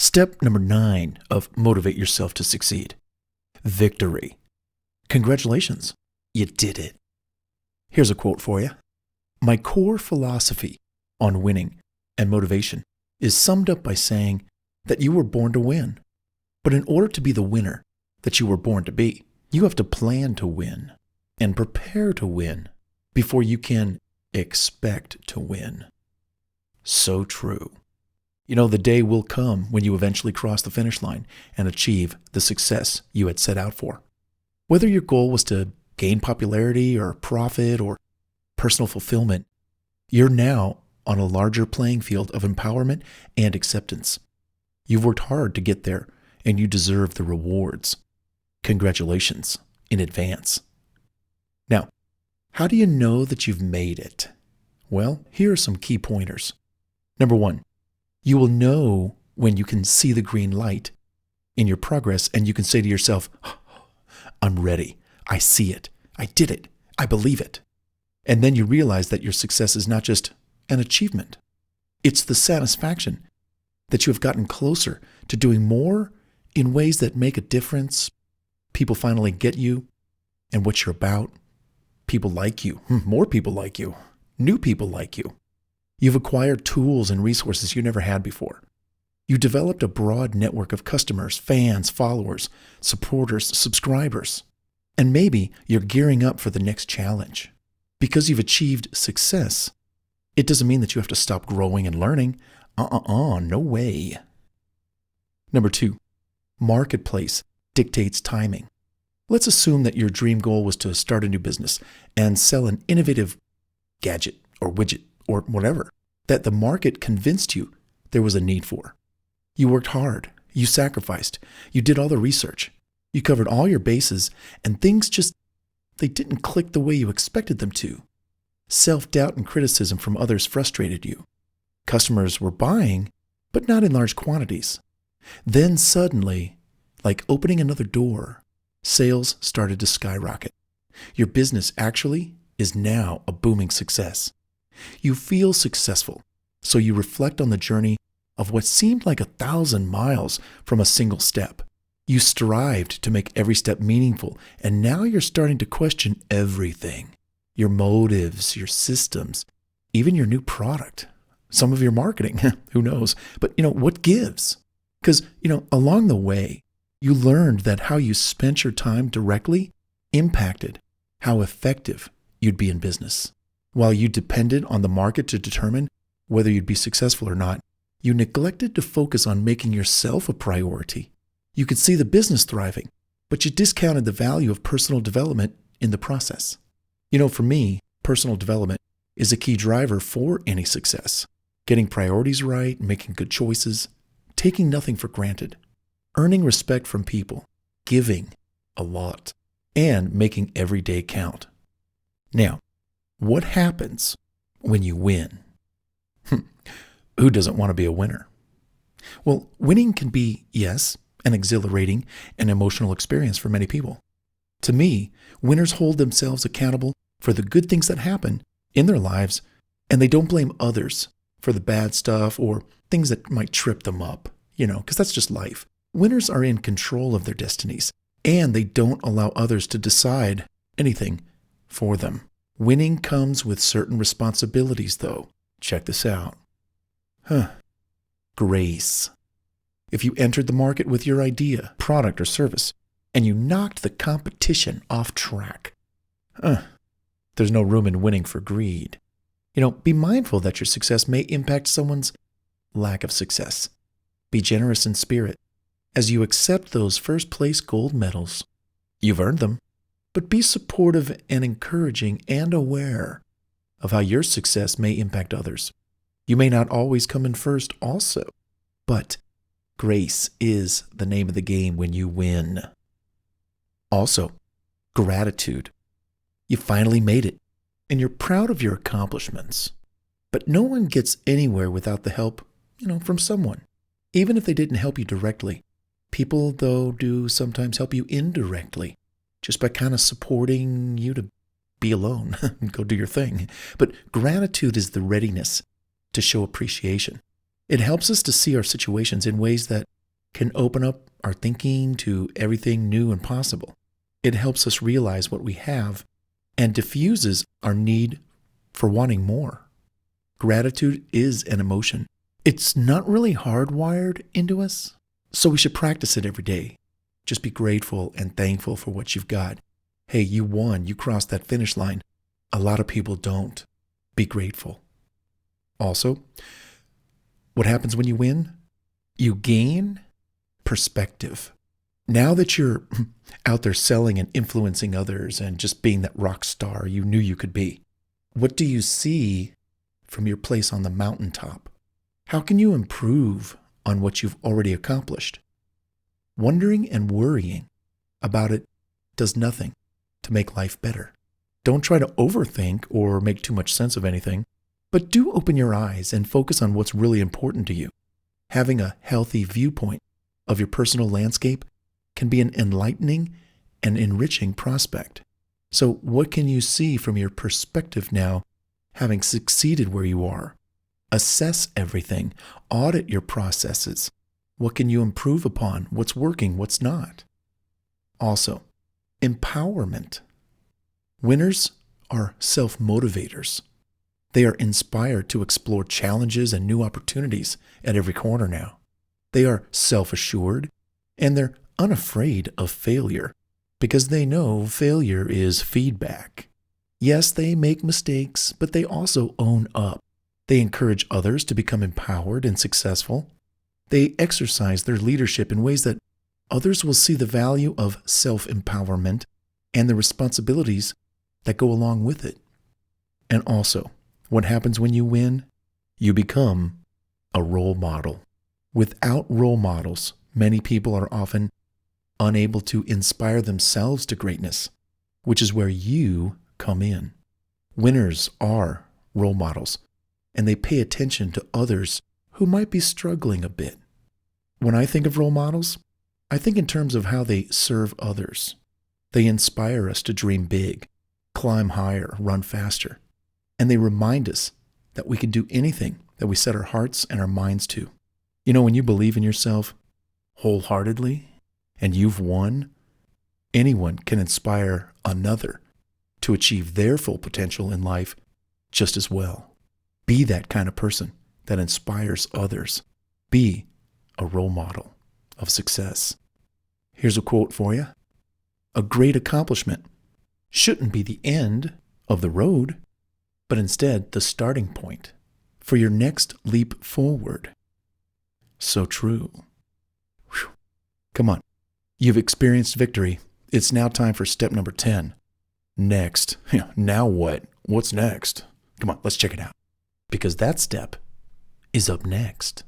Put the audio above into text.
Step number 9 of Motivate Yourself to Succeed. Victory. Congratulations, you did it. Here's a quote for you. My core philosophy on winning and motivation is summed up by saying that you were born to win. But in order to be the winner that you were born to be, you have to plan to win and prepare to win before you can expect to win. So true. You know, the day will come when you eventually cross the finish line and achieve the success you had set out for. Whether your goal was to gain popularity or profit or personal fulfillment, you're now on a larger playing field of empowerment and acceptance. You've worked hard to get there, and you deserve the rewards. Congratulations in advance. Now, how do you know that you've made it? Well, here are some key pointers. Number 1, you will know when you can see the green light in your progress, and you can say to yourself, I'm ready. I see it. I did it. I believe it. And then you realize that your success is not just an achievement. It's the satisfaction that you have gotten closer to doing more in ways that make a difference. People finally get you and what you're about. People like you. More people like you. New people like you. You've acquired tools and resources you never had before. You developed a broad network of customers, fans, followers, supporters, subscribers. And maybe you're gearing up for the next challenge. Because you've achieved success, it doesn't mean that you have to stop growing and learning. No way. Number 2, marketplace dictates timing. Let's assume that your dream goal was to start a new business and sell an innovative gadget or widget or whatever that the market convinced you there was a need for. You worked hard. You sacrificed. You did all the research. You covered all your bases, and things they didn't click the way you expected them to. Self-doubt and criticism from others frustrated you. Customers were buying, but not in large quantities. Then suddenly, like opening another door, sales started to skyrocket. Your business actually is now a booming success. You feel successful, so you reflect on the journey of what seemed like 1,000 miles from a single step. You strived to make every step meaningful, and now you're starting to question everything. Your motives, your systems, even your new product, some of your marketing, who knows? But, what gives? Because, along the way, you learned that how you spent your time directly impacted how effective you'd be in business. While you depended on the market to determine whether you'd be successful or not, you neglected to focus on making yourself a priority. You could see the business thriving, but you discounted the value of personal development in the process. For me, personal development is a key driver for any success. Getting priorities right, making good choices, taking nothing for granted, earning respect from people, giving a lot, and making every day count. Now, what happens when you win? Who doesn't want to be a winner? Well, winning can be, yes, an exhilarating and emotional experience for many people. To me, winners hold themselves accountable for the good things that happen in their lives, and they don't blame others for the bad stuff or things that might trip them up, because that's just life. Winners are in control of their destinies, and they don't allow others to decide anything for them. Winning comes with certain responsibilities, though. Check this out. Grace. If you entered the market with your idea, product, or service, and you knocked the competition off track, there's no room in winning for greed. Be mindful that your success may impact someone's lack of success. Be generous in spirit as you accept those first-place gold medals. You've earned them, but be supportive and encouraging and aware of how your success may impact others. You may not always come in first also, but grace is the name of the game when you win. Also, gratitude. You finally made it, and you're proud of your accomplishments. But no one gets anywhere without the help, from someone. Even if they didn't help you directly. People, though, do sometimes help you indirectly, just by kind of supporting you to be alone, go do your thing. But gratitude is the readiness to show appreciation, It helps us to see our situations in ways that can open up our thinking to everything new and possible. It helps us realize what we have and diffuses our need for wanting more. Gratitude is an emotion. It's not really hardwired into us, so we should practice it every day. Just be grateful and thankful for what you've got. Hey, you won. You crossed that finish line. A lot of people don't. Be grateful. Also, what happens when you win? You gain perspective. Now that you're out there selling and influencing others and just being that rock star you knew you could be, what do you see from your place on the mountaintop? How can you improve on what you've already accomplished? Wondering and worrying about it does nothing to make life better. Don't try to overthink or make too much sense of anything, but do open your eyes and focus on what's really important to you. Having a healthy viewpoint of your personal landscape can be an enlightening and enriching prospect. So what can you see from your perspective now, having succeeded where you are? Assess everything. Audit your processes. What can you improve upon? What's working? What's not? Also, empowerment. Winners are self-motivators. They are inspired to explore challenges and new opportunities at every corner now. They are self-assured, and they're unafraid of failure because they know failure is feedback. Yes, they make mistakes, but they also own up. They encourage others to become empowered and successful. They exercise their leadership in ways that others will see the value of self-empowerment and the responsibilities that go along with it. And also, what happens when you win? You become a role model. Without role models, many people are often unable to inspire themselves to greatness, which is where you come in. Winners are role models, and they pay attention to others who might be struggling a bit. When I think of role models, I think in terms of how they serve others. They inspire us to dream big, climb higher, run faster, and they remind us that we can do anything that we set our hearts and our minds to. You know, when you believe in yourself wholeheartedly and you've won, anyone can inspire another to achieve their full potential in life just as well. Be that kind of person that inspires others. Be a role model of success. Here's a quote for you. A great accomplishment shouldn't be the end of the road, but instead the starting point for your next leap forward. So true. Whew. Come on. You've experienced victory. It's now time for step number 10. Next. Now what? What's next? Come on, let's check it out. Because that step is up next.